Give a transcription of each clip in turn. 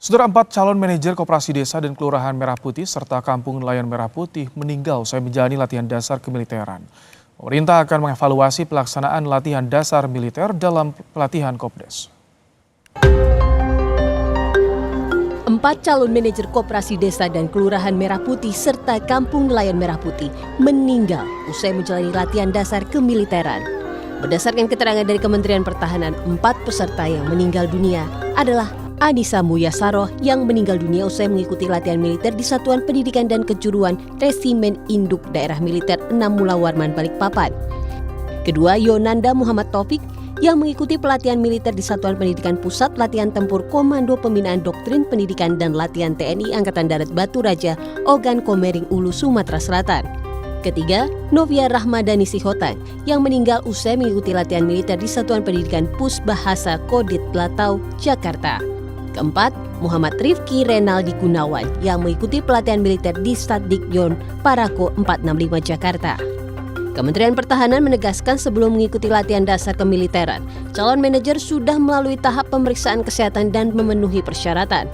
Saudara, 4 calon manajer Koperasi Desa dan Kelurahan Merah Putih serta Kampung Nelayan Merah Putih meninggal usai menjalani latihan dasar kemiliteran. Pemerintah akan mengevaluasi pelaksanaan latihan dasar militer dalam pelatihan Kopdes. 4 calon manajer Koperasi Desa dan Kelurahan Merah Putih serta Kampung Nelayan Merah Putih meninggal usai menjalani latihan dasar kemiliteran. Berdasarkan keterangan dari Kementerian Pertahanan, 4 peserta yang meninggal dunia adalah Anissa Muyasaroh yang meninggal dunia usai mengikuti latihan militer di Satuan Pendidikan dan Kejuruan Resimen Induk Daerah Militer 6 Mula Warman Balikpapan. Kedua, Yonanda Muhammad Taufik yang mengikuti pelatihan militer di Satuan Pendidikan Pusat Latihan Tempur Komando Pembinaan Doktrin Pendidikan dan Latihan TNI Angkatan Darat Batu Raja, Ogan Komering Ulu, Sumatera Selatan. Ketiga, Novia Rahmadani Sihotang yang meninggal usai mengikuti latihan militer di Satuan Pendidikan Pusbahasa Kodit Latau, Jakarta. Keempat, Muhammad Rifki Renaldi Gunawan yang mengikuti pelatihan militer di Stadikjon Parako 465 Jakarta. Kementerian Pertahanan menegaskan sebelum mengikuti latihan dasar kemiliteran, calon manajer sudah melalui tahap pemeriksaan kesehatan dan memenuhi persyaratan.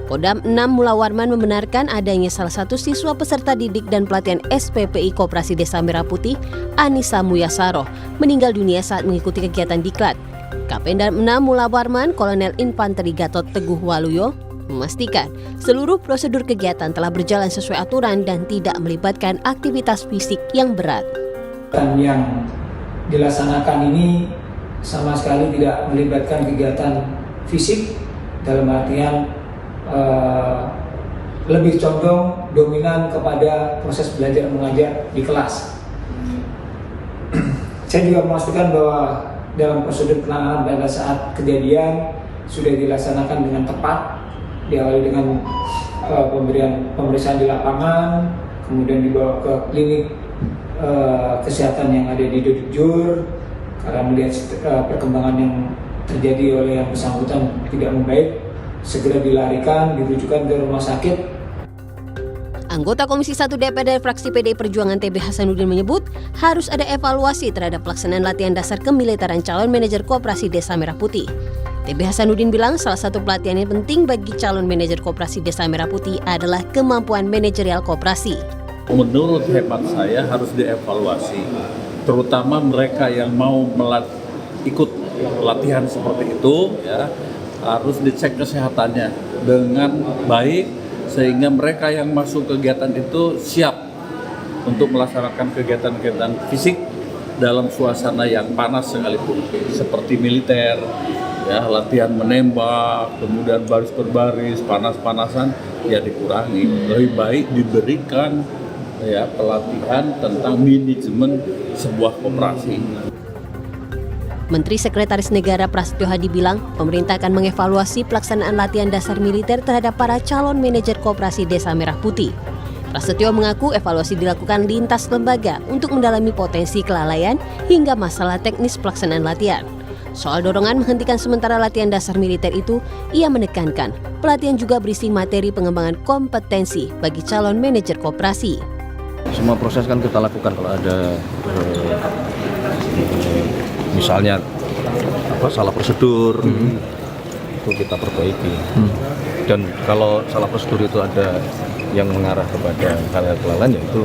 Kodam 6 Mula Warman membenarkan adanya salah satu siswa peserta didik dan pelatihan SPPI Koperasi Desa Merah Putih, Anissa Muyasaroh, meninggal dunia saat mengikuti kegiatan diklat. Kapendam 6 Mula Warman, Kolonel Infanteri Gatot Teguh Waluyo, memastikan seluruh prosedur kegiatan telah berjalan sesuai aturan dan tidak melibatkan aktivitas fisik yang berat. Yang dilaksanakan ini sama sekali tidak melibatkan kegiatan fisik, dalam artian lebih condong dominan kepada proses belajar mengajar di kelas. Saya juga memastikan bahwa dalam prosedur penanganan pada saat kejadian sudah dilaksanakan dengan tepat, diawali dengan pemeriksaan di lapangan, kemudian dibawa ke klinik kesehatan yang ada di Dodjur karena melihat perkembangan yang terjadi oleh yang bersangkutan tidak membaik, segera dilarikan, dirujukan ke rumah sakit. Anggota Komisi 1 DPR fraksi PDI Perjuangan TB Hasanuddin menyebut harus ada evaluasi terhadap pelaksanaan latihan dasar kemiliteran calon manajer Koperasi Desa Merah Putih. TB Hasanuddin bilang salah satu pelatihan yang penting bagi calon manajer Koperasi Desa Merah Putih adalah kemampuan manajerial koperasi. Menurut hemat saya harus dievaluasi, terutama mereka yang mau ikut latihan seperti itu, ya harus dicek kesehatannya dengan baik sehingga mereka yang masuk kegiatan itu siap untuk melaksanakan kegiatan-kegiatan fisik dalam suasana yang panas sekalipun, seperti militer, ya latihan menembak, kemudian baris per baris, panas-panasan ya dikurangi. Lebih baik diberikan ya pelatihan tentang manajemen sebuah koperasi. Menteri Sekretaris Negara Prasetyo Hadi bilang pemerintah akan mengevaluasi pelaksanaan latihan dasar militer terhadap para calon manajer Koperasi Desa Merah Putih. Prasetyo mengaku evaluasi dilakukan lintas lembaga untuk mendalami potensi kelalaian hingga masalah teknis pelaksanaan latihan. Soal dorongan menghentikan sementara latihan dasar militer itu, ia menekankan pelatihan juga berisi materi pengembangan kompetensi bagi calon manajer koperasi. Semua proses kan kita lakukan kalau ada misalnya salah prosedur itu kita perbaiki. Dan kalau salah prosedur itu ada yang mengarah kepada hal-hal kelalaian, ya itu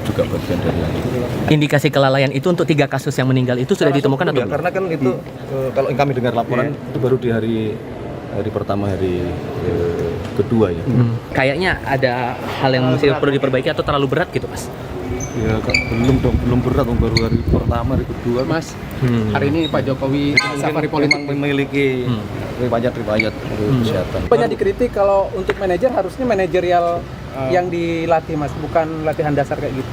juga bagian dari yang itu. Indikasi kelalaian itu untuk 3 kasus yang meninggal itu sudah ditemukan atau belum? Karena kan itu kalau kami dengar laporan itu baru di hari pertama, hari kedua ya. Kayaknya ada hal yang mesti perlu diperbaiki atau terlalu berat gitu, Mas? Ya belum berat, baru hari pertama, hari kedua. Mas, hari ini Pak Jokowi safari politik memiliki riwayat kesehatan. banyak dikritik kalau untuk manajer harusnya manajerial yang dilatih, Mas, bukan latihan dasar kayak gitu.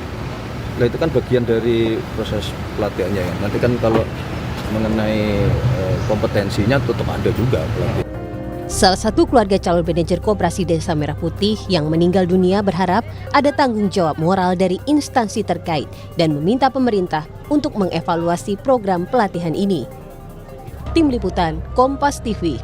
Nah, itu kan bagian dari proses pelatihannya ya. Nanti kan kalau mengenai kompetensinya tetap ada juga pelatihan. Salah satu keluarga calon manajer Koperasi Desa Merah Putih yang meninggal dunia berharap ada tanggung jawab moral dari instansi terkait dan meminta pemerintah untuk mengevaluasi program pelatihan ini. Tim Liputan Kompas TV.